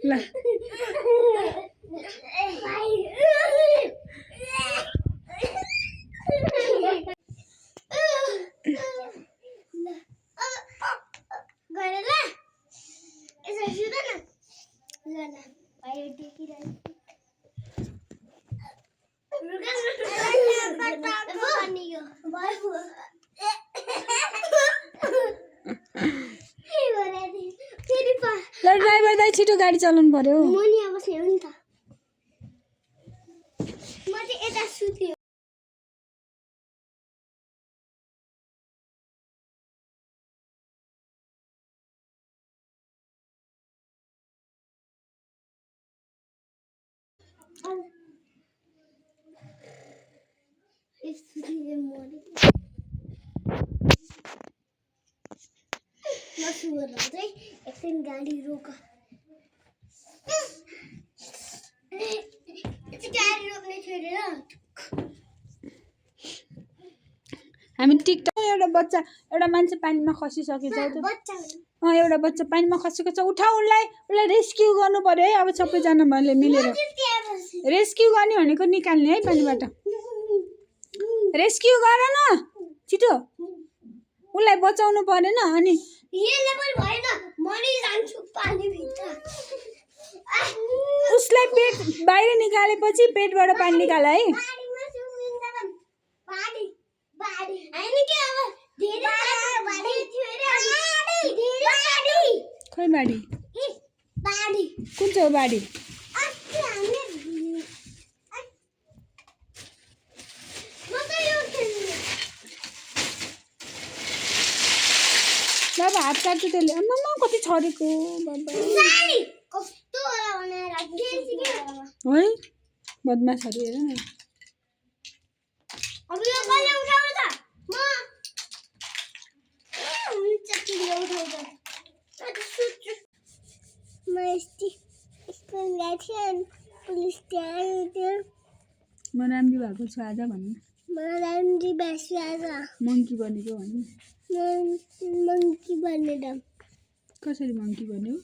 ल ड्राइभर दाइ छिटो गाडी चलाउनु पर्यो एकछिन गाडी रोक गाडी रोक्ने छोडेर हामी टिकटक एउटा मान्छे पानीमा खसिसकेछ एउटा बच्चा पानीमा खसेको छ उठाऊ उसलाई रेस्क्यु गर्नु पर्यो है अब सबैजना मिलेर रेस्क्यु गर्ने भनेको निकाल्ने है पानीबाट रेस्क्यु गर न छिटो उसलाई बचाउनु परेन अनि उसलाई पेट बाहिर निकालेपछि पेटबाट पानी निकाल है खै बाडी कुन चाहिँ हो बाडी बाबा हात काट्छु त्यसले आम्मा कति छरेको बाबा है बदमासहरू हेर न म राम्री भएको छु आज भन्नु मङ्की बनेको भन्नु कसरी मङ्की बन्यो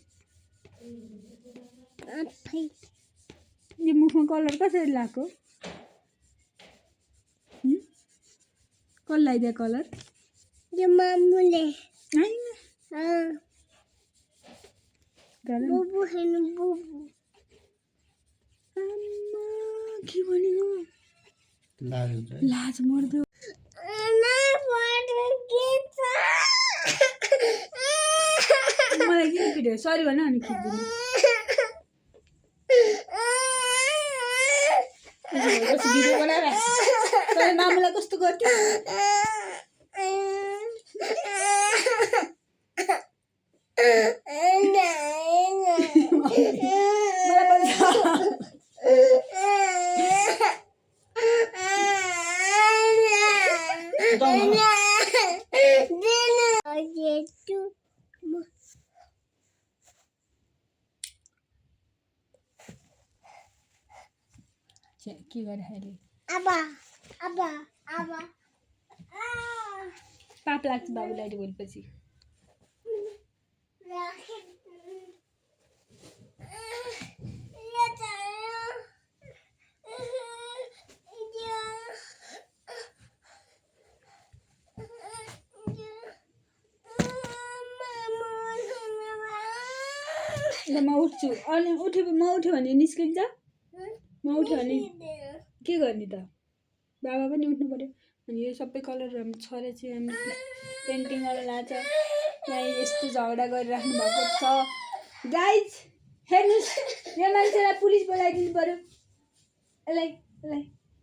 यो मुखमा कलर कसरी लगाएको कसले लगाइदियो कलर यो मामुले होइन बुबु हेर्नु बुबु आम्मा के भनेको लाज मर्दो मलाई किन पिट्यो सरी भन अनि खिच्दिनु भिडियो बनाएर तर मामुलाई कस्तो गर्थ्यो के गर्दाखेरि पाप लाग्छ बाबुलाई बोलेपछि ल म उठ्छु अनि म उठ्यो भने निस्किन्छ म उठ्यो भने के गर्ने त बाबा पनि उठ्नु पर्यो अनि यो सबै कलरहरू छरे चाहिँ हामी पेन्टिङ गर्न लाग्छ यहाँ यस्तो झगडा गरिराख्नु भएको छ गाइज हेर्नुहोस् यो मान्छेलाई पुलिस बोलाइदिनु पर्यो यसलाई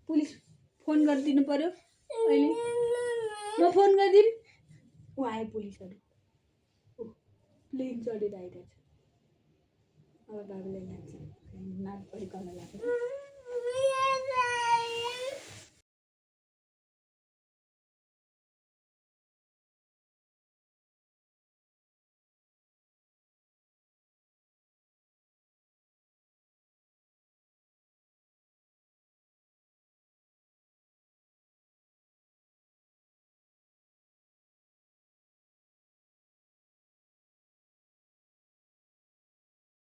पुलिस फोन गरिदिनु पर्यो अहिले म फोन गरिदिउँ ऊ आयो पुलिसहरू प्लेन चढेर आइरहेछ अब बाबुलाई लाग्छ नाक परि कलर लाग्छ